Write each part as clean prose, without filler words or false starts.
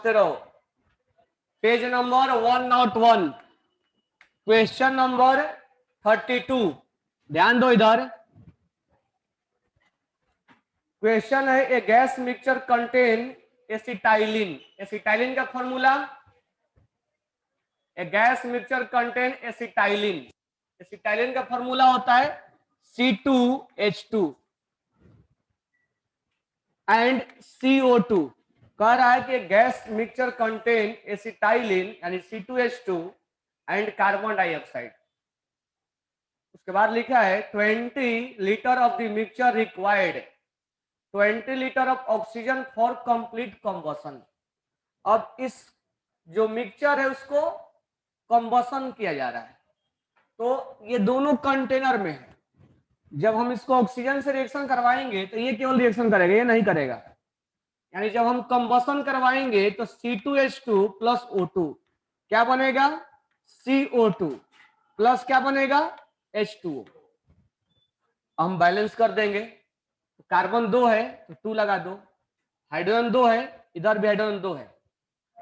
रहो। Page number 101, question number 32। ध्यान दो इधर। क्वेश्चन है a gas mixture contain acetylene. Acetylene का formula, a gas mixture contain acetylene. Acetylene का फॉर्मूला होता है C2H2 एंड CO2। कह रहा है कि गैस मिक्सचर कंटेन एसिटाइलिन यानी C2H2 एंड कार्बन डाइऑक्साइड। उसके बाद लिखा है 20 litre of the mixture required 20 litre of oxygen for complete combustion. अब इस जो मिक्सचर है उसको कंबसन किया जा रहा है, तो ये दोनों कंटेनर में है। जब हम इसको ऑक्सीजन से रिएक्शन करवाएंगे तो ये केवल रिएक्शन करेगा, ये नहीं करेगा। यानी जब हम कंबसन करवाएंगे तो C2H2 प्लस O2 क्या बनेगा, CO2 प्लस क्या बनेगा, H2O। हम बैलेंस कर देंगे। कार्बन 2 है तो 2 लगा दो, हाइड्रोजन 2 है, इधर भी हाइड्रोजन 2 है,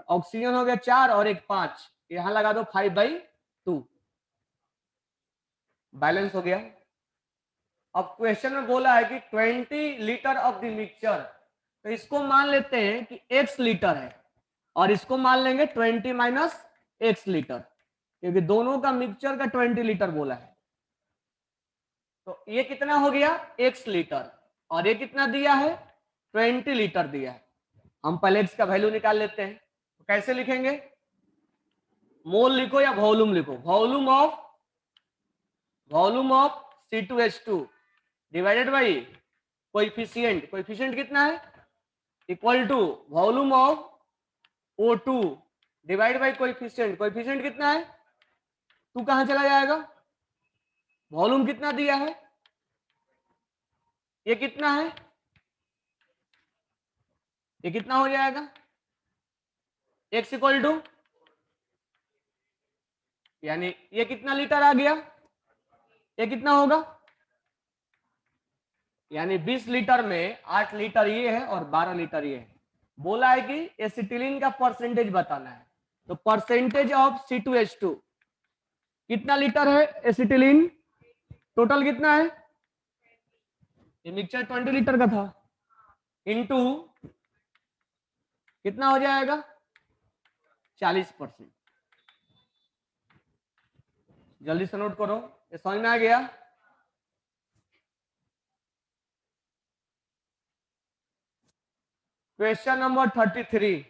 ऑक्सीजन हो गया 4 और एक 5, यहां लगा दो 5/2, बैलेंस हो गया। अब क्वेश्चन में बोला है कि 20 लीटर ऑफ द मिक्सचर, तो इसको मान लेते हैं कि x लीटर है और इसको मान लेंगे 20 माइनस x लीटर, क्योंकि दोनों का मिक्सचर का 20 लीटर बोला है। तो ये कितना हो गया, x लीटर, और ये कितना दिया है, 20 लीटर दिया है। हम पहले x का वैल्यू निकाल लेते हैं। तो कैसे लिखेंगे, मोल लिखो या वॉल्यूम लिखो, volume of C2H2 divided by coefficient, coefficient कितना है, equal to volume of O2 divide by coefficient, coefficient कितना है, 2 कहां चला जाएगा, वॉल्यूम कितना दिया है, ये कितना है, ये कितना हो जाएगा, x इक्वल टू, यानी ये कितना लीटर आ गया, ये कितना होगा, यानी 20 लीटर में 8 लीटर ये है और 12 लीटर ये है। बोला है कि एसिटिलीन का परसेंटेज बताना है, तो परसेंटेज ऑफ C2H2 कितना लीटर है, एसिटिलीन टोटल कितना है, ये मिक्सचर 20 लीटर का था, इनटू कितना हो जाएगा, 40%। जल्दी से नोट करो, ये समझ में आ गया। क्वेश्चन नंबर 33,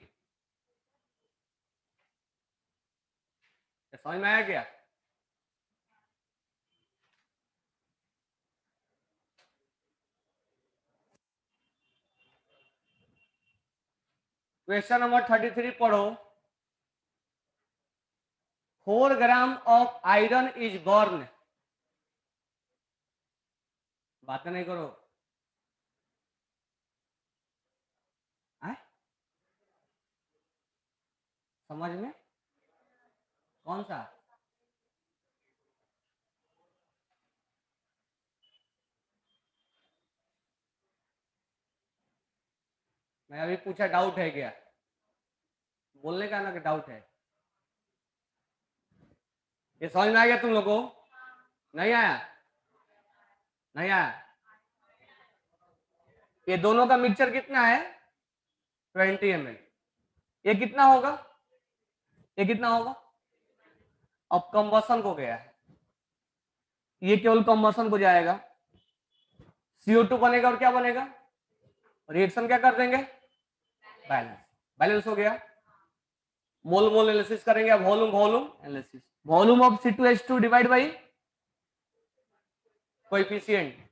समझ में आया क्या, क्वेश्चन नंबर 33 पढ़ो। 4 gram of iron is burn, बातें नहीं करो, आए? समझ में, कौन सा, मैं अभी पूछा डाउट है क्या, बोलने का ना कि डाउट है। ये समझ में आ गया तुम लोगों को, नहीं आया, नहीं आया। ये दोनों का मिक्सचर कितना है, 20 ml। ये कितना होगा, ये कितना होगा, अब कंबसन को गया है, ये केवल कंबसन को जाएगा, CO2 बनेगा और क्या बनेगा, रिएक्शन क्या कर देंगे, बैलेंस, बैलेंस हो गया। मोल मोल एनालिसिस करेंगे, अब volume volume analysis, volume of C2H2 divide by coefficient,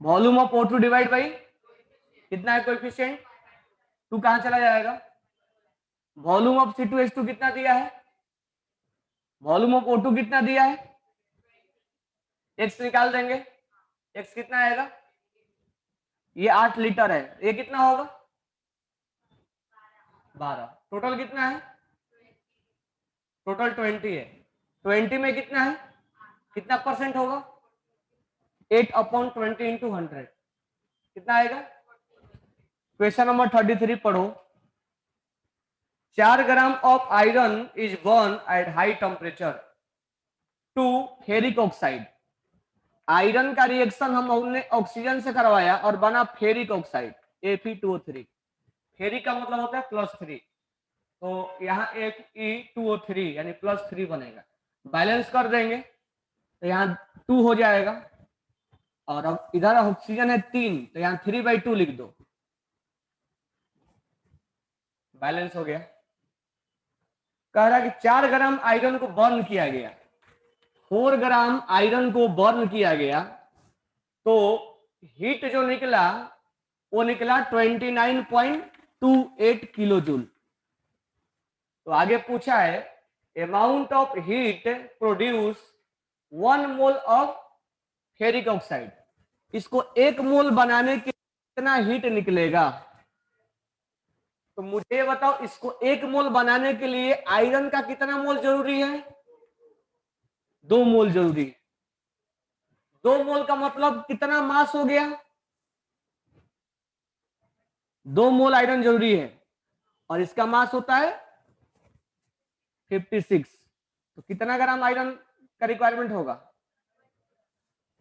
volume of O2 divide by कितना है कोएफिशिएंट, 2 कहां चला जाएगा, वॉल्यूम ऑफ C2H2 कितना दिया है, वॉल्यूम ऑफ O2 कितना दिया है, x निकाल देंगे, x कितना आएगा, ये 8 लीटर है, ये कितना होगा, 12, टोटल कितना है, टोटल 20 है, 20 में कितना है, कितना परसेंट होगा, 8/20 इंटू 100 कितना आएगा। क्वेश्चन नंबर 33 पढ़ो। 4 gram of iron is burn at high temperature to ferric oxide. Iron का रिएक्शन हमने ऑक्सीजन से करवाया और बना फेरिक ऑक्साइड Fe2O3। फेरिक का मतलब होता है +3, तो यहाँ Fe2O3 यानी +3 बनेगा। बैलेंस कर देंगे तो यहाँ 2 हो जाएगा, और अब इधर ऑक्सीजन है 3, तो यहाँ 3/2 लिख दो, बैलेंस हो गया। कह रहा है कि 4 ग्राम आयरन को बर्न किया गया, 4 ग्राम आयरन को बर्न किया गया, तो हीट जो निकला वो निकला 29.28 किलो जूल। तो आगे पूछा है amount of heat produce 1 mole of ferric oxide. इसको 1 मोल बनाने के कितना हीट निकलेगा? तो मुझे बताओ, इसको 1 मोल बनाने के लिए आयरन का कितना मोल जरूरी है? 2 मोल जरूरी है। 2 मोल का मतलब कितना मास हो गया? 2 मोल आयरन जरूरी है, और इसका मास होता है 56। तो कितना ग्राम आयरन का रिक्वायरमेंट होगा?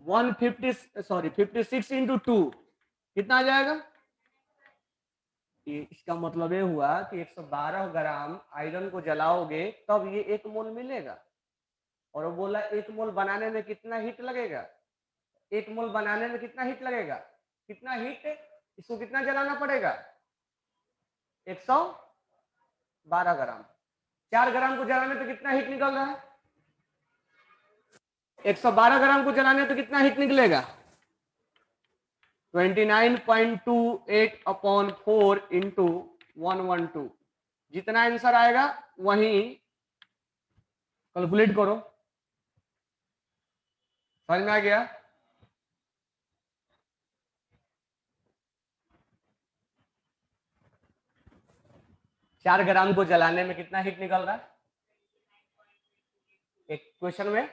56 इंटू 2 कितना आ जाएगा? इसका मतलब ये हुआ कि 112 ग्राम आयरन को जलाओगे तब ये 1 मोल मिलेगा। और वो बोला 1 मोल बनाने में कितना हीट लगेगा? 1 मोल बनाने में कितना हीट लगेगा? कितना हीट? इसको कितना जलाना पड़ेगा? 112 ग्राम। 4 ग्राम को जलाने पे कितना हीट निकल रहा है? 112 ग्राम को जलाने पे कितना हीट निकलेगा? 29.28 अपॉन 4 इंटू 112। जितना आंसर आएगा वही कैलकुलेट करो। समझ में आ गया? चार ग्राम को जलाने में कितना हीट निकल रहा है? एक क्वेश्चन में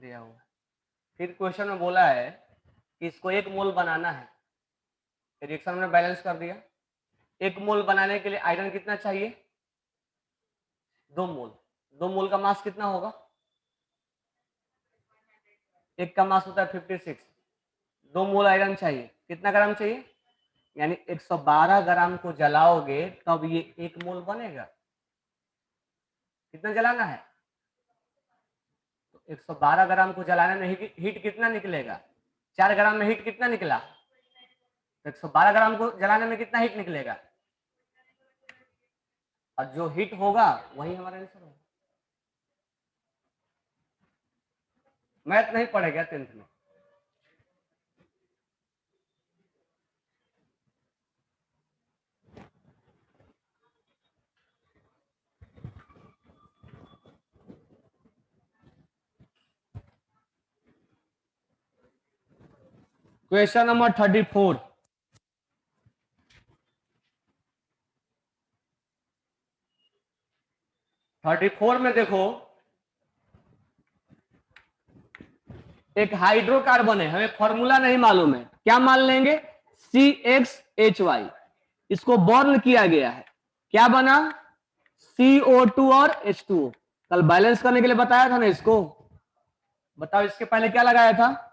दिया हुआ। फिर क्वेश्चन में बोला है कि इसको 1 मोल बनाना है। रिएक्शन में बैलेंस कर दिया। 1 मोल बनाने के लिए आयरन कितना चाहिए? 2 मोल। 2 मोल का मास कितना होगा? एक का मास होता है 56। 2 मोल आयरन चाहिए, कितना ग्राम चाहिए? यानी 112 ग्राम को जलाओगे तब ये 1 मोल बनेगा। कितना जलाना है? तो 112 ग्राम को जलाने में हीट कितना निकलेगा? 4 ग्राम में हीट कितना निकला? तो 112 ग्राम को जलाने में कितना हीट निकलेगा? और जो हीट होगा वही हमारा आंसर होगा। मैथ नहीं पढ़ेगा 10th में। Question number 34। में देखो, एक हाइड्रोकार्बन है, हमें फॉर्मूला नहीं मालूम है, क्या मान लेंगे? CXHY। इसको बर्न किया गया है, क्या बना? CO2 और H2O। कल बैलेंस करने के लिए बताया था ना इसको। बताओ इसके पहले क्या लगाया था?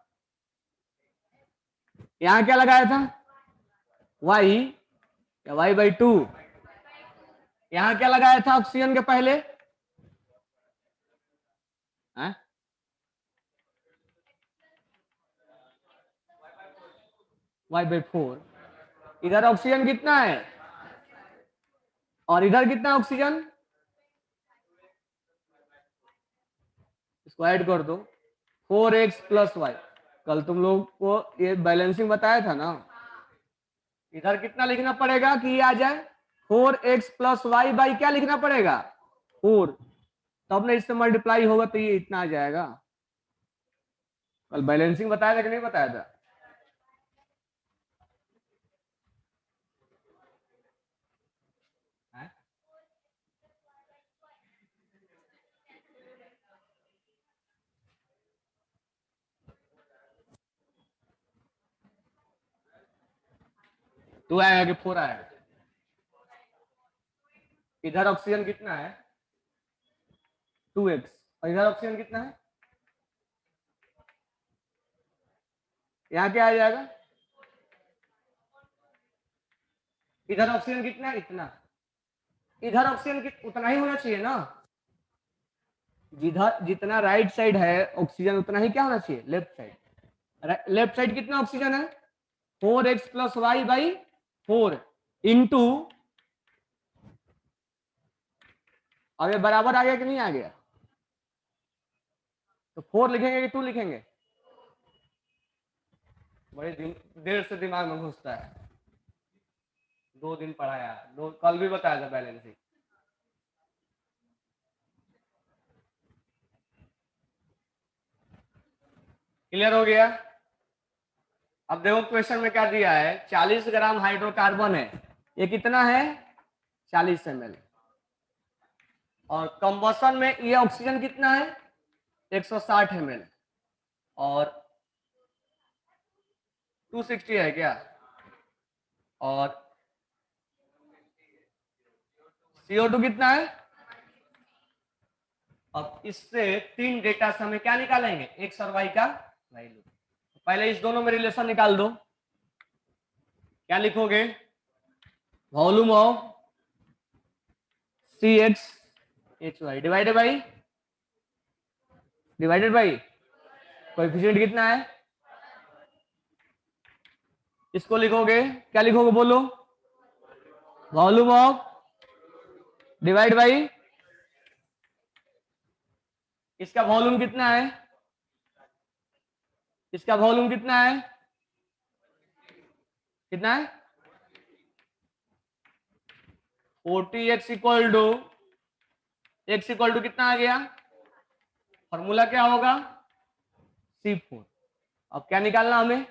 यहां क्या लगाया था? Y या Y/2। यहां क्या लगाया था ऑक्सीजन के पहले? Y/4। इधर ऑक्सीजन कितना है और इधर कितना ऑक्सीजन? इसको ऐड कर दो, 4x + y। कल तुम लोग को ये बैलेंसिंग बताया था ना। इधर कितना लिखना पड़ेगा कि ये आ जाए? 4x + y/ क्या लिखना पड़ेगा? 4। तब ना इससे मल्टीप्लाई होगा तो ये इतना आ जाएगा। कल बैलेंसिंग बताया था कि नहीं बताया था? तो आएगा कि 4 आएगा? इधर ऑक्सीजन कितना है 2x और इधर ऑक्सीजन कितना है, यहाँ क्या आ जाएगा, इधर ऑक्सीजन कितना है इतना, इधर ऑक्सीजन उतना ही होना चाहिए ना, जिधर जितना राइट साइड है ऑक्सीजन उतना ही क्या होना चाहिए लेफ्ट साइड। लेफ्ट साइड कितना ऑक्सीजन है 4x plus Y by 4 into, अब ये बराबर आ गया कि नहीं आ गया, तो 4 लिखेंगे कि 2 लिखेंगे, बड़े दिन देर से दिमाग में घुसता है, 2 दिन पढ़ाया, कल भी बताया था बैलेंसिंग। क्लियर हो गया। अब देखो क्वेश्चन में क्या दिया है, 40 ग्राम हाइड्रोकार्बन है, ये कितना है 40 ml, और कंबसन में ये ऑक्सीजन कितना है 160 ml और 260 है क्या, और CO2 कितना है। अब इससे 3 डेटा से हमें क्या निकालेंगे एक्स और वाई का वैल्यू। पहले इस दोनों में रिलेशन निकाल दो, क्या लिखोगे volume of CH divided by coefficient कितना है, इसको लिखोगे क्या लिखोगे बोलो, वॉल्यूम ऑफ डिवाइड बाई, इसका वॉल्यूम कितना है, इसका वॉल्यूम कितना है, कितना है 40x equal to x equal to कितना आ गया, फॉर्मूला क्या होगा C4। अब क्या निकालना हमें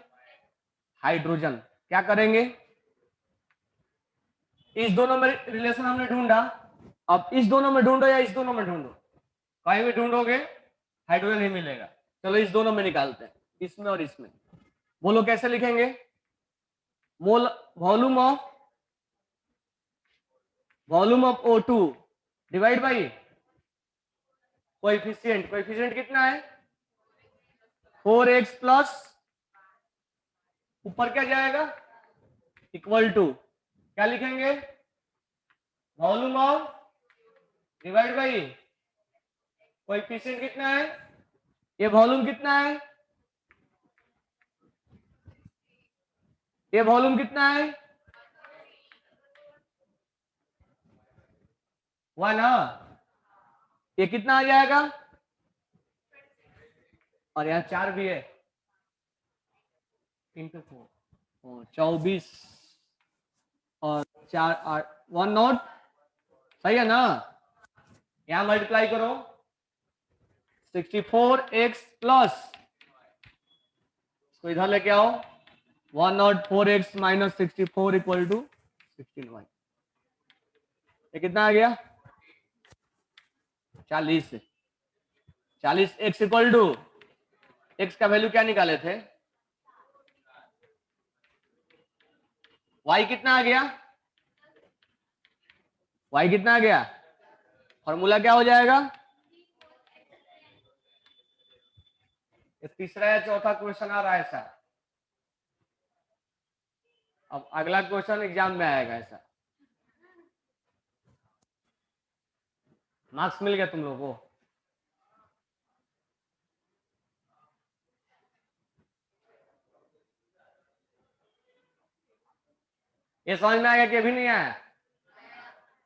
हाइड्रोजन, क्या करेंगे इस दोनों में रिलेशन हमने ढूंढा, अब इस दोनों में ढूंढो या इस दोनों में ढूंढो, कहीं भी ढूंढोगे हाइड्रोजन ही मिलेगा। चलो इस दोनों में निकालते हैं, इसमें और इसमें, बोलो कैसे लिखेंगे, mole volume of O2 divide by coefficient कितना है 4x प्लस ऊपर क्या जाएगा इक्वल टू, क्या लिखेंगे volume of divide by coefficient कितना है, ये वॉल्यूम कितना है, ये वॉल्यूम कितना है 1, ये कितना आ जाएगा, और यहाँ 4 भी है इंटू 4 24 और 4 8 1 नॉट, सही है ना, यहां मल्टीप्लाई करो 64x प्लस, तो इधर लेके आओ 104x minus 64 equal to 16y, ये कितना आ गया 40 x इक्वल टू x का वैल्यू क्या निकाले थे y कितना आ गया, y कितना आ गया, फॉर्मूला क्या हो जाएगा, ये तीसरा या चौथा क्वेश्चन आ रहा है ऐसा, अब अगला क्वेश्चन एग्जाम में आएगा ऐसा, मार्क्स मिल गया तुम लोगों को। ये समझ में आएगा कि अभी नहीं आया,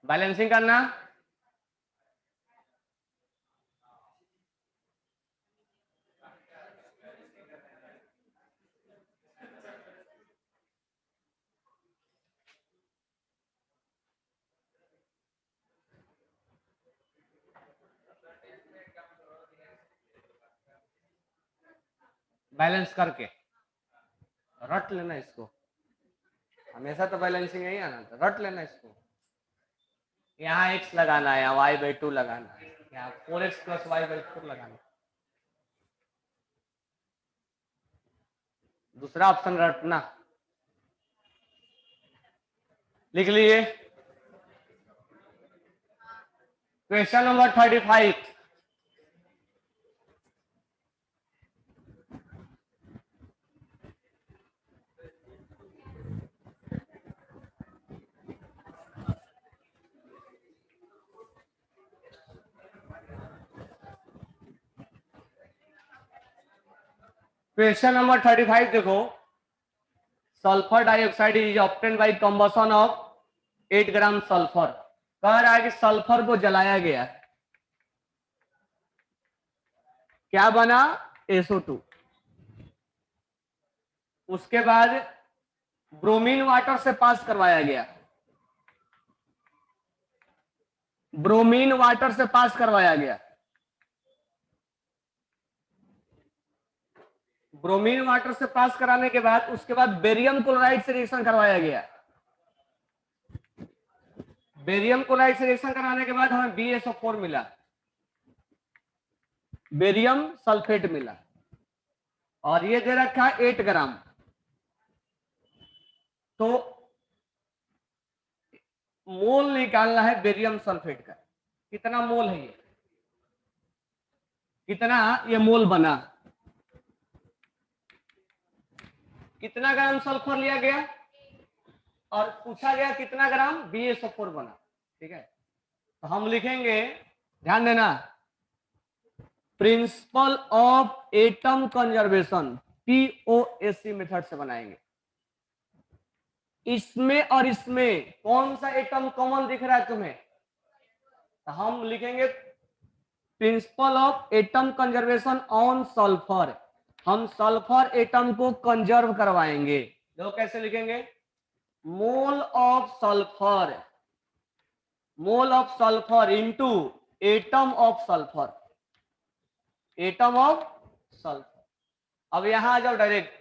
बैलेंसिंग करना, बैलेंस करके रट लेना इसको, हमेशा तो बैलेंसिंग नहीं आना था, रट लेना इसको, यहाँ x लगाना है, यहाँ y बाई 2 लगाना है, यहाँ 4x प्लस वाई बाई 4 लगाना, दूसरा ऑप्शन रटना, लिख लीजिए क्वेश्चन नंबर 35। क्वेश्चन नंबर 35 देखो, sulphur dioxide is obtained by combustion of 8 gram sulphur. कह रहा है कि सल्फर को जलाया गया, क्या बना? SO2। उसके बाद ब्रोमीन वाटर से पास करवाया गया, ब्रोमीन वाटर से पास करवाया गया, ब्रोमीन वाटर से पास कराने के बाद उसके बाद बेरियम क्लोराइड से रिएक्शन करवाया गया। बेरियम क्लोराइड से रिएक्शन कराने के बाद हमें BSO4 मिला, बेरियम सल्फेट मिला, और ये दे रखा है 8 ग्राम। तो मोल निकालना है बेरियम सल्फेट का, कितना मोल है ये, कितना ये मोल बना, कितना ग्राम सल्फर लिया गया और पूछा गया कितना ग्राम BSO4 बना। ठीक है, तो हम लिखेंगे, ध्यान देना, principle of atom conservation POSC method से बनाएंगे। इसमें और इसमें कौन सा एटम कॉमन दिख रहा है तुम्हें? तो हम लिखेंगे principle of atom conservation on sulphur. हम सल्फर एटम को कंजर्व करवाएंगे। देखो कैसे लिखेंगे, mole of sulphur, mole of sulphur into atom of sulphur, atom of sulphur. अब यहां आ जाओ डायरेक्ट,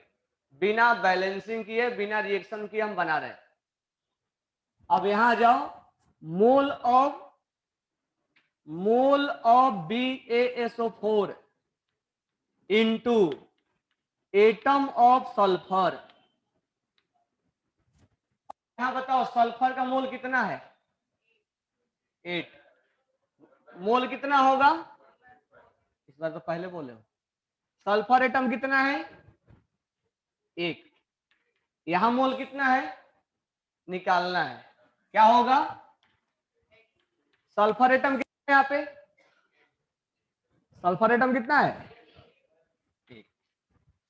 बिना बैलेंसिंग किए बिना रिएक्शन किए हम बना रहे हैं। अब यहां आ जाओ, mole of BaSO4 into atom of sulphur. यहां बताओ सल्फर का मोल कितना है? 8। मोल कितना होगा? इस बार तो पहले बोले हो, सल्फर एटम कितना है? 1। यहां मोल कितना है निकालना है, क्या होगा? सल्फर एटम कितना है यहाँ पे? सल्फर एटम कितना है? 1।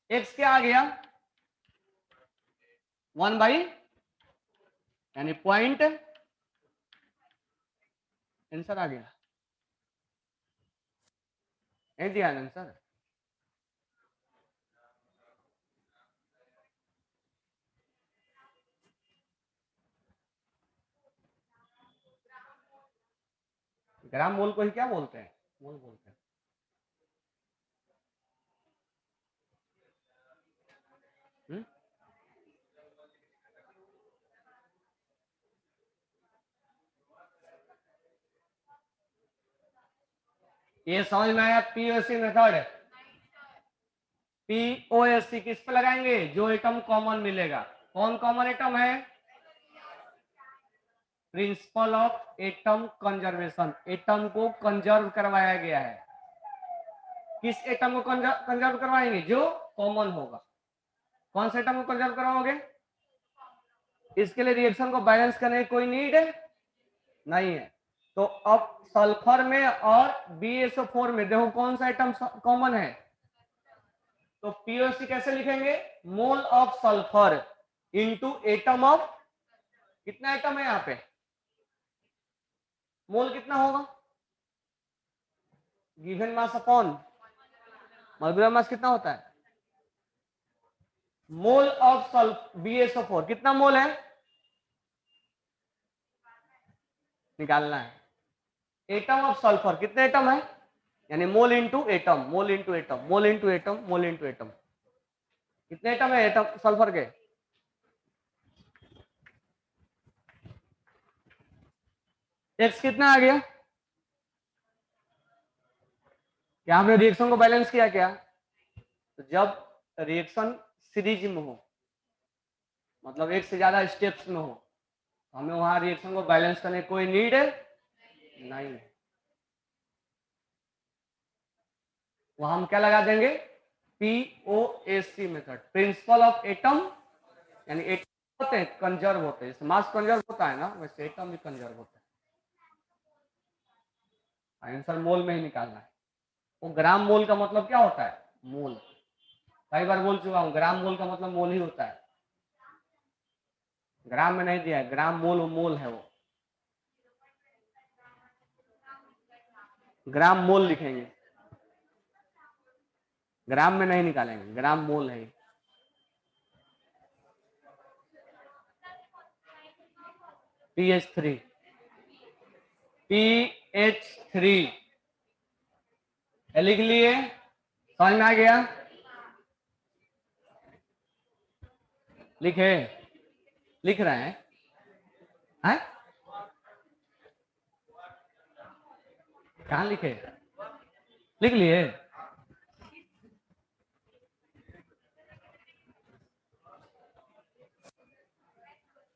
एक्स क्या आ गया? 1 बाई, यानी पॉइंट, आंसर आ गया, नहीं दिया आंसर। ग्राम मोल को ही क्या बोलते हैं? मोल बोलते हैं। ये समझ में आया? POSC मेथड, POSC किस पे लगाएंगे? जो एटम कॉमन मिलेगा। कौन कॉमन एटम है? Principle of atom conservation, atom को कंजर्व करवाया गया है। किस एटम को कंजर्व करवाएंगे? जो कॉमन होगा। कौन से एटम को कंजर्व करवाओगे? इसके लिए रिएक्शन को बैलेंस करने की कोई नीड नहीं है। तो अब सल्फर में और BSO4 में देखो कौन सा एटम कॉमन है, तो POC कैसे लिखेंगे? Mole of sulphur into atom of, कितना एटम है यहाँ पे? मोल कितना होगा? Given mass upon molecular mass कितना होता है? मोल ऑफ सल्फ BSO4 कितना मोल है निकालना है। एटम ऑफ सल्फर कितने एटम है, यानी mole into atom, mole into atom, mole into atom, mole into atom. कितने एटम है एटम सल्फर के? एक्स कितना आ गया? क्या हमने रिएक्शन को बैलेंस किया क्या? तो जब रिएक्शन सीरीज में हो, मतलब एक से ज्यादा स्टेप्स में हो, हमें वहां रिएक्शन को बैलेंस करने की कोई नीड नहीं है। वो हम क्या लगा देंगे, POAC method, principle of atom, यानी एटम होते हैं कंजर्व होते हैं, जैसे मास कंजर्व होता है ना, वैसे एटम भी कंजर्व होता है। आंसर मोल में ही निकालना है। वो ग्राम मोल का मतलब क्या होता है, मोल, कई बार बोल चुका हूँ, ग्राम मोल का मतलब मोल ही होता है, ग्राम में नहीं दिया है, ग्राम मोल मोल है, वो ग्राम मोल लिखेंगे, ग्राम में नहीं निकालेंगे, ग्राम मोल है। PH3 लिख लिए, समझ में आ गया, लिखे, लिख रहे हैं? कहाँ लिखे, लिख लिए?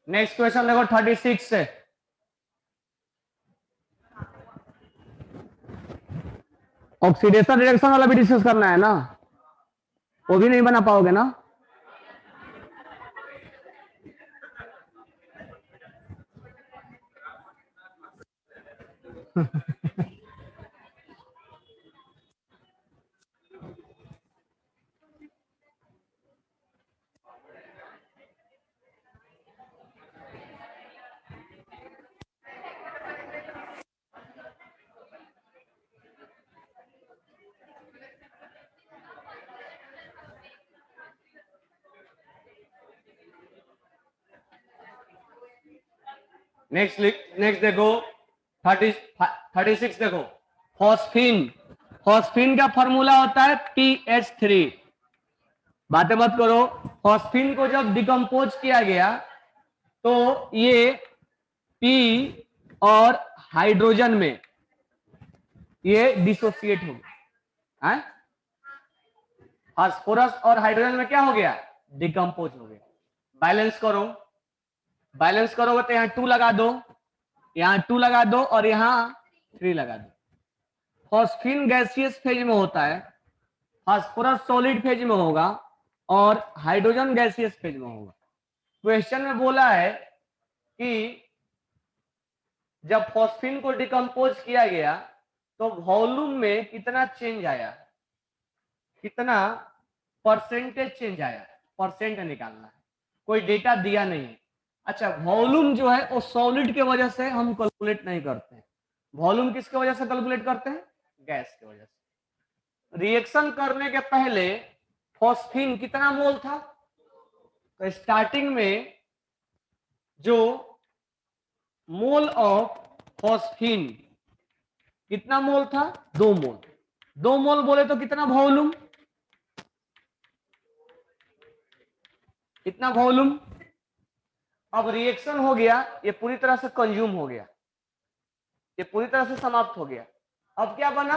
नेक्स्ट क्वेश्चन देखो 36 से, ऑक्सीडेशन रिएक्शन वाला भी डिस्कस करना है ना, वो भी नहीं बना पाओगे ना? नेक्स्ट देखो 36 देखो, फॉस्फीन, फॉस्फीन का फॉर्मूला होता है PH3, बातें मत करो। फॉस्फीन को जब डिकम्पोज किया गया तो ये P और हाइड्रोजन में ये डिसोसिएट हो गया, फास्फोरस और हाइड्रोजन में क्या हो गया, डिकम्पोज हो गया। बैलेंस करो, बैलेंस करोगे तो यहाँ 2 लगा दो, यहाँ 2 लगा दो और यहाँ 3 लगा दो। फॉस्फीन गैसियस फेज में होता है, फास्फोरस सॉलिड फेज में होगा और हाइड्रोजन गैसियस फेज में होगा। क्वेश्चन में बोला है कि जब फॉस्फीन को डिकम्पोज किया गया तो वॉल्यूम में कितना चेंज आया, कितना परसेंटेज चेंज आया, परसेंट निकालना है, कोई डेटा दिया नहीं है। अच्छा, वॉल्यूम जो है वो सॉलिड के वजह से हम कैलकुलेट नहीं करते हैं, वॉल्यूम किसके वजह से कैलकुलेट करते हैं, गैस की वजह से। रिएक्शन करने के पहले फॉस्फीन कितना मोल था, तो स्टार्टिंग में जो मोल ऑफ फॉस्फीन कितना मोल था, 2 मोल, 2 मोल बोले तो कितना वॉल्यूम, कितना वॉल्यूम। अब रिएक्शन हो गया, ये पूरी तरह से कंज्यूम हो गया, ये पूरी तरह से समाप्त हो गया। अब क्या बना,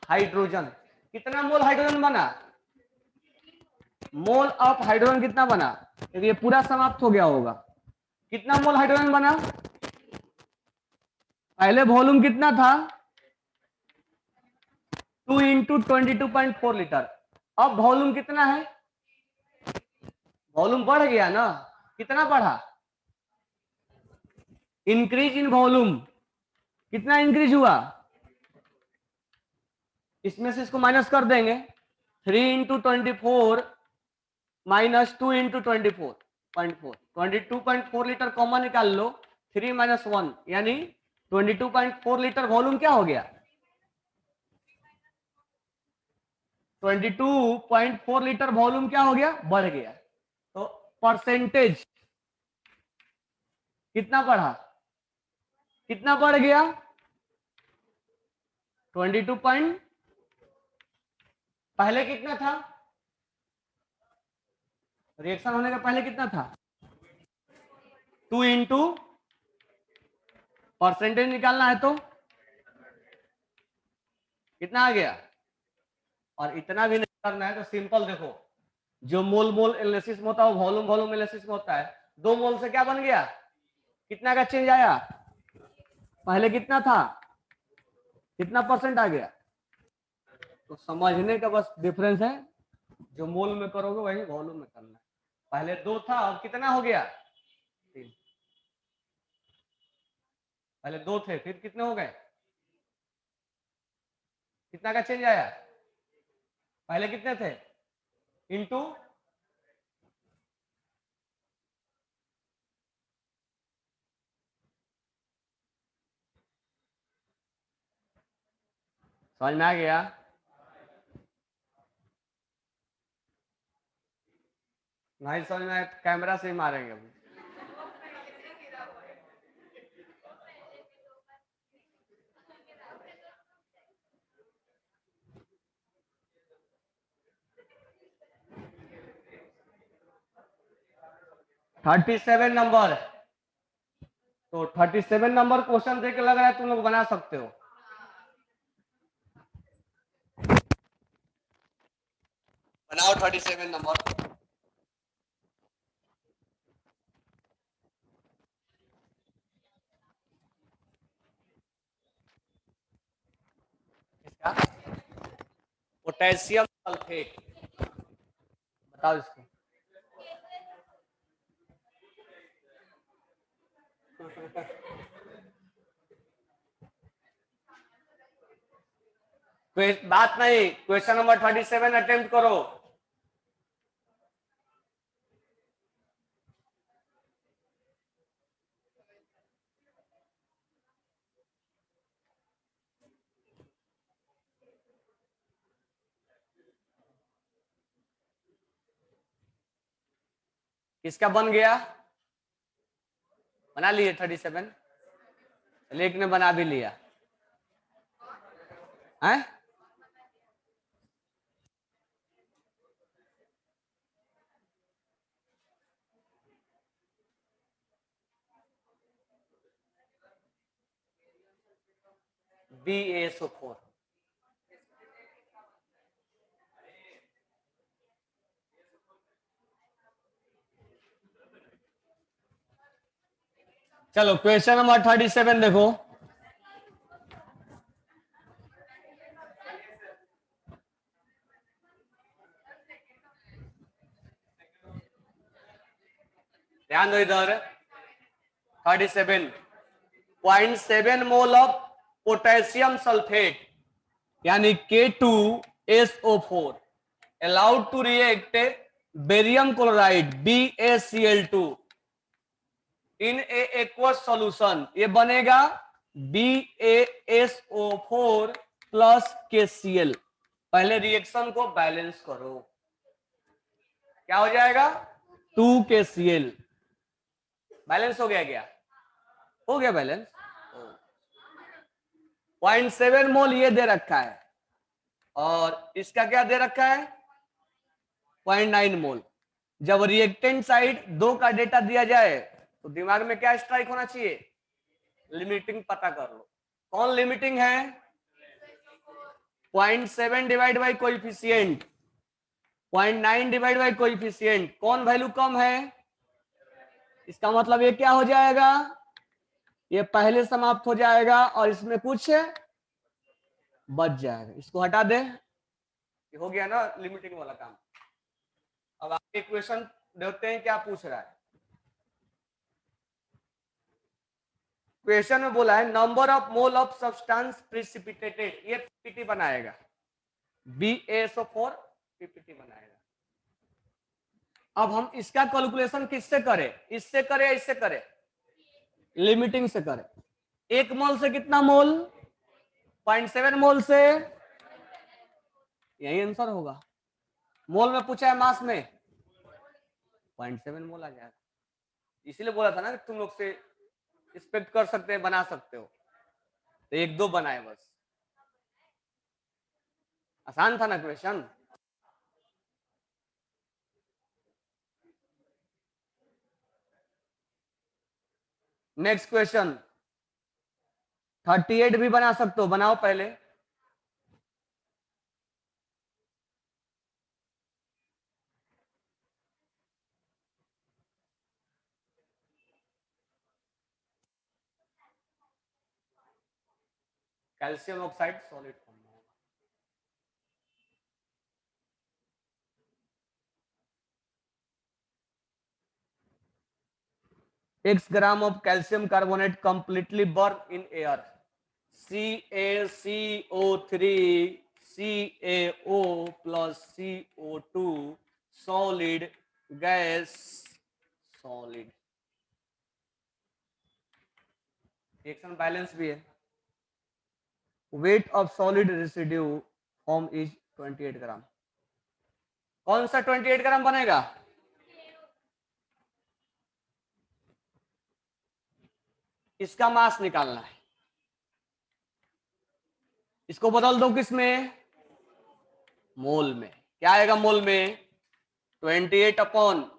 हाइड्रोजन, कितना मोल हाइड्रोजन बना, मोल ऑफ हाइड्रोजन कितना बना, ये पूरा समाप्त हो गया होगा, कितना मोल हाइड्रोजन बना, पहले वॉल्यूम कितना था 2 इंटू 22.4 लीटर, अब वॉल्यूम कितना है, वॉल्यूम बढ़ गया ना, कितना बढ़ा, इंक्रीज इन वॉल्यूम, कितना इंक्रीज हुआ, इसमें से इसको माइनस कर देंगे, 3 into 24 minus 2 into 24.4, 22.4 litre common निकाल लो, 3 माइनस 1 यानी 22.4 लीटर वॉल्यूम क्या हो गया, 22.4 लीटर वॉल्यूम क्या हो गया, बढ़ गया। तो परसेंटेज कितना बढ़ा, कितना बढ़ गया, 22 पॉइंट, पहले कितना था, रिएक्शन होने का पहले कितना था, 2 इंटू परसेंटेज निकालना है तो कितना आ गया, और इतना भी नहीं करना है तो सिंपल देखो, जो मोल मोल एनालिसिस में होता है वो वॉल्यूम वॉल्यूम एनालिसिस में होता है, 2 मोल से क्या बन गया, कितना का चेंज आया, पहले कितना था, कितना परसेंट आ गया, तो समझने का बस डिफरेंस है, जो मोल में करोगे वही वॉल्यूम में करना है। पहले 2 था, अब कितना हो गया? 3। पहले 2 थे, फिर कितने हो गए? कितना का चेंज आया? पहले कितने थे? इंटू समझ में आ गया? नहीं समझ में आया कैमरा से ही मारेंगे अभी। थर्टी 37 नंबर, तो 37 नंबर क्वेश्चन देख के लग रहा है तुम लोग बना सकते हो। बनाओ 37 नंबर। इसका पोटेशियम सल्फेट, बताओ इसको। बात नहीं, क्वेश्चन नंबर 37 अटेम्प्ट करो। किसका बन गया? बना लिए 37, लेक ने बना भी लिया है। BaSO4। चलो क्वेश्चन नंबर 37 देखो। ध्यान दो इधर। 37 0.7 मोल ऑफ पोटेशियम सल्फेट यानी K2SO4 allowed to react barium chloride BaCl2 in A aqueous solution. ये बनेगा BaSO4 प्लस KCl। पहले रिएक्शन को बैलेंस करो, क्या हो जाएगा? 2KCl। बैलेंस हो गया क्या? हो गया बैलेंस। 0.7 मोल ये दे रखा है और इसका क्या दे रखा है? 0.9 मोल। जब रिएक्टेंट साइड 2 का डेटा दिया जाए तो दिमाग में क्या स्ट्राइक होना चाहिए? लिमिटिंग पता कर लो। कौन लिमिटिंग है? 0.7 divide by coefficient, 0.9 divide by coefficient. कौन वैल्यू कम है? इसका मतलब ये क्या हो जाएगा? ये पहले समाप्त हो जाएगा और इसमें कुछ बच जाएगा। इसको हटा दे, ये हो गया ना लिमिटिंग वाला काम। अब आपके क्वेश्चन देखते हैं क्या पूछ रहा है। क्वेश्चन में बोला है number of mole of substance precipitated, ये पीपीटी बनाएगा। BaSO4 पीपीटी बनाएगा। अब हम इसका कैलकुलेशन किससे करें? इससे करें या इससे करें? लिमिटिंग से करें। 1 मोल से कितना मोल? 0.7 मोल से, यही आंसर होगा। मोल में पूछा है, मास में 0.7 मोल आ जाएगा। इसीलिए बोला था ना कि तुम लोग से एक्सपेक्ट कर सकते हैं, बना सकते हो। तो 1-2 बनाए बस। आसान था ना क्वेश्चन। नेक्स्ट क्वेश्चन 38 भी बना सकते हो, बनाओ पहले। कैल्शियम ऑक्साइड सॉलिड फॉर्म में होगा। X gram of calcium carbonate completely burn in air, CaCO3 CaO plus CO2 solid gas solid. Reaction balance भी है। Weight of solid residue form is 28 ग्राम। कौन सा 28 ग्राम बनेगा? इसका मास निकालना है। इसको बदल दो किसमें? मोल में। क्या आएगा मोल में? 28 अपॉन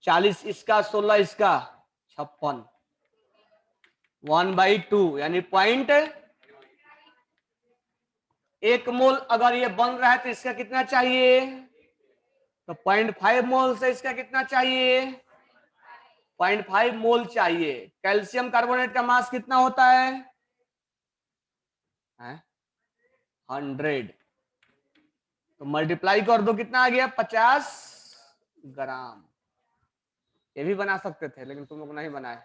40 इसका, 16 इसका, 56, 1/2 यानी पॉइंट। एक मोल अगर ये बन रहा है तो इसका कितना चाहिए? तो 0.5 मोल से इसका कितना चाहिए? 0.5 मोल चाहिए। कैल्शियम कार्बोनेट का मास कितना होता है? 100। तो मल्टीप्लाई कर दो, कितना आ गया? 50 ग्राम। ये भी बना सकते थे लेकिन तुम लोग नहीं बनाए।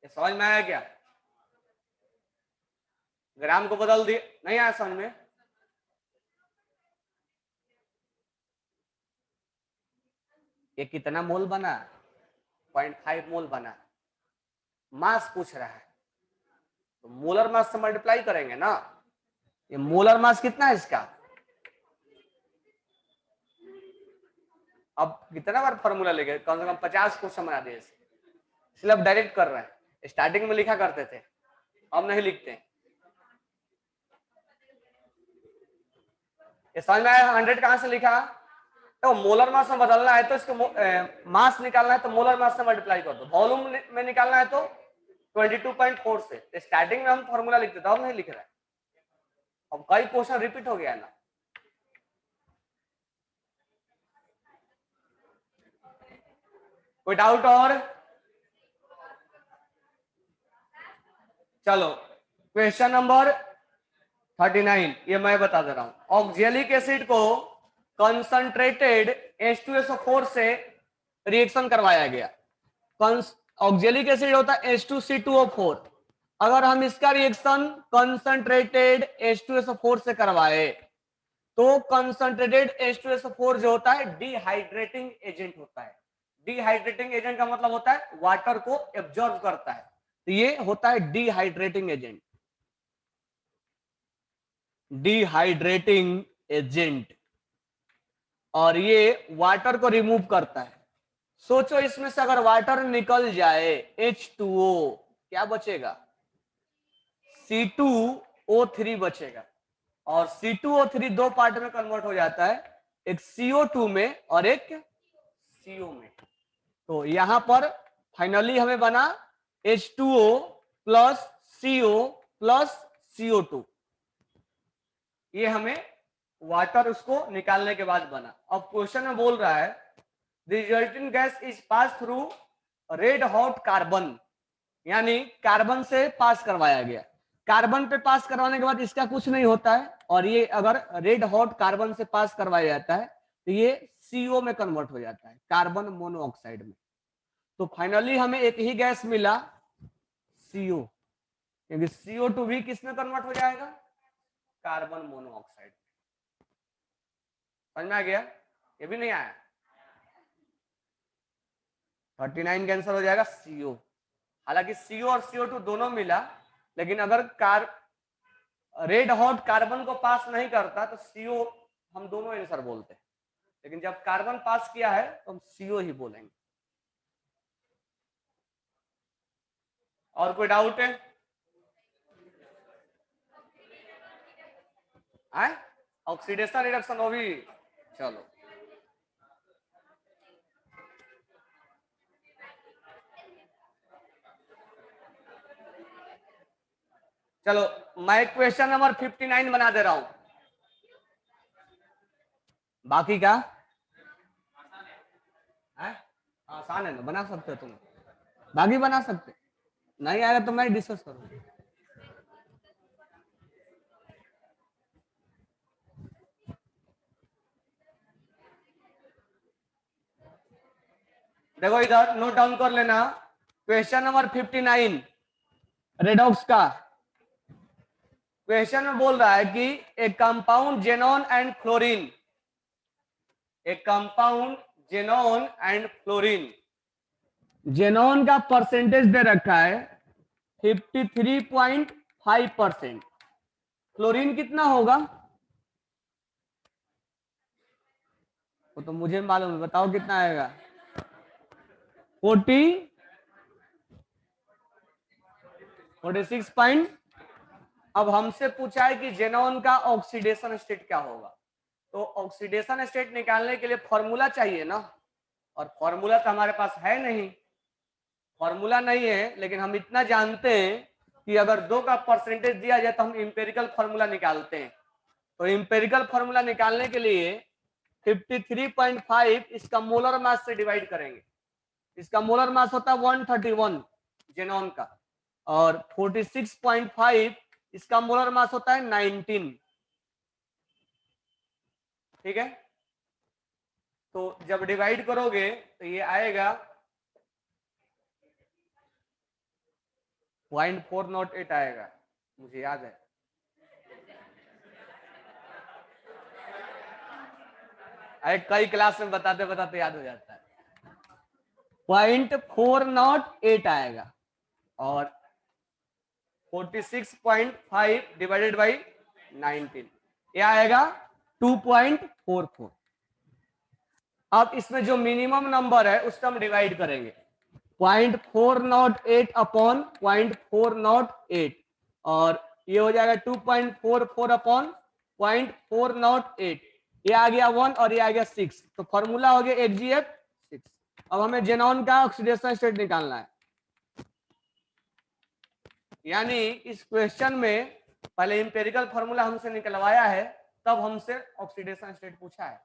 ये समझ में आया क्या? ग्राम को बदल दिए, नहीं आया समझ में? ये कितना मोल बना? 0.5 मोल बना। मास पूछ रहा है तो मोलर मास से मल्टीप्लाई करेंगे ना। ये मोलर मास कितना है इसका? अब कितना बार फॉर्मूला लेके कम से कम 50 क्वेश्चन बना दिए, इसलिए अब डायरेक्ट कर रहे हैं। स्टार्टिंग में लिखा करते थे, अब नहीं लिखते। ये समझ में आया? 100 कहां से लिखा? तो मोलर मास में बदलना है तो इसको मास निकालना है तो मोलर मास से मल्टीप्लाई कर दो। वॉल्यूम में निकालना है तो 22.4 से। तो स्टार्टिंग में हम फॉर्मूला लिखते थे, अब नहीं लिख रहे हैं। अब कई क्वेश्चन रिपीट हो गया ना। कोई डाउट और? चलो क्वेश्चन नंबर 39 ये मैं बता दे रहा हूं। ऑक्जेलिक एसिड को कंसंट्रेटेड H2SO4 से रिएक्शन करवाया गया। ऑक्जेलिक एसिड होता है H2C2O4। अगर हम इसका रिएक्शन कंसंट्रेटेड H2SO4 से करवाए तो कंसंट्रेटेड H2SO4 जो होता है डिहाइड्रेटिंग एजेंट होता है। डिहाइड्रेटिंग एजेंट का मतलब होता है वाटर को एब्जॉर्ब करता है, तो ये होता है डिहाइड्रेटिंग एजेंट। डिहाइड्रेटिंग एजेंट, और ये वाटर को रिमूव करता है। सोचो इसमें से अगर वाटर निकल जाए H2O, क्या बचेगा? C2O3 बचेगा। और C2O3 दो पार्ट में कन्वर्ट हो जाता है, एक CO2 में और एक CO में। तो यहां पर फाइनली हमें बना H2O plus CO plus CO2। ये हमें वाटर उसको निकालने के बाद बना। अब क्वेश्चन में बोल रहा है the resulting gas is pass through red hot carbon, यानी कार्बन से पास करवाया गया। कार्बन पे पास करवाने के बाद इसका कुछ नहीं होता है, और ये अगर रेड हॉट कार्बन से पास करवाया जाता है तो ये CO में कन्वर्ट हो जाता है, कार्बन मोनोऑक्साइड में। तो फाइनली हमें एक ही गैस मिला, CO, क्योंकि CO2 भी किस में कन्वर्ट हो जाएगा? Carbon monoxide. समझ में आ गया? ये भी नहीं आया? 39 कैंसिल हो जाएगा, CO। हालांकि CO और CO2 दोनों मिला, लेकिन अगर रेड हॉट कार्बन को पास नहीं करता तो CO हम दोनों आंसर बोलते हैं, लेकिन जब कार्बन पास किया है तो हम CO ही बोलेंगे। और कोई डाउट है? ऑक्सीडेशन रिडक्शन हो भी। चलो चलो मैं क्वेश्चन नंबर 59 बना दे रहा हूं। बाकी का आसान है ना, बना सकते हो तुम, बाकी बना सकते। नहीं आएगा तो मैं डिस्कस करूंगा। देखो इधर नोट डाउन कर लेना, क्वेश्चन नंबर 59 रेडॉक्स का क्वेश्चन में बोल रहा है कि ए compound xenon and fluorine, A compound xenon and fluorine, xenon का परसेंटेज दे रखा है 53.5%, फ्लोरीन कितना होगा वो तो मुझे मालूम है, बताओ कितना आएगा। 46 पॉइंट। अब हमसे पूछा है कि जेनॉन का ऑक्सीडेशन स्टेट क्या होगा, तो ऑक्सीडेशन स्टेट निकालने के लिए फॉर्मूला चाहिए ना, और फॉर्मूला तो हमारे पास है नहीं, फॉर्मूला नहीं है, लेकिन हम इतना जानते हैं कि अगर 2 का परसेंटेज दिया जाए तो हम इंपेरिकल फॉर्मूला निकालते हैं। तो इंपेरिकल फॉर्मूला निकालने के लिए 53.5 इसका मोलर मास से डिवाइड करेंगे, इसका मोलर मास होता है 131 जेनॉन का, और 46.5 इसका मोलर मास होता है 19। ठीक है, तो जब डिवाइड करोगे तो ये आएगा 0.408 आएगा, मुझे याद है। अरे कई क्लास में बताते बताते याद हो जाता है। 0.408 आएगा, और 46.5 डिवाइडेड बाई 19 ये आएगा 2.44। अब इसमें जो मिनिमम नंबर है उससे हम डिवाइड करेंगे, 0.408 अपॉन 0.408, और ये हो जाएगा 2.44 अपॉन 0.408, ये आ गया 1 और ये आ गया 6, तो फॉर्मूला हो गया HgF 6। अब हमें जेनॉन का ऑक्सीडेशन स्टेट निकालना है, यानी इस क्वेश्चन में पहले इंपेरिकल फॉर्मूला हमसे निकलवाया है, तब हमसे ऑक्सीडेशन स्टेट पूछा है।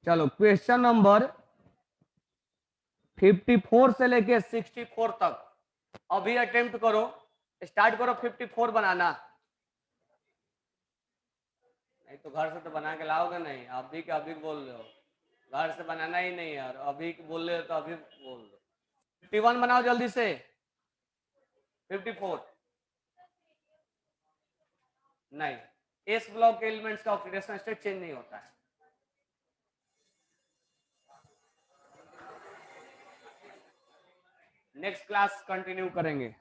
चलो क्वेश्चन नंबर 54 से लेके 64 तक अभी अटेम्प्ट करो, स्टार्ट करो 54 बनाना। नहीं तो घर से तो बना के लाओगे नहीं, अभी के अभी बोल रहे हो, घर से बनाना ही नहीं यार, अभी बोल रहे हो तो अभी बोल दो। 51 बनाओ जल्दी से। 54 नहीं, एस ब्लॉक के एलिमेंट्स का ऑक्सीडेशन स्टेट चेंज नहीं होता है। नेक्स्ट क्लास कंटिन्यू करेंगे।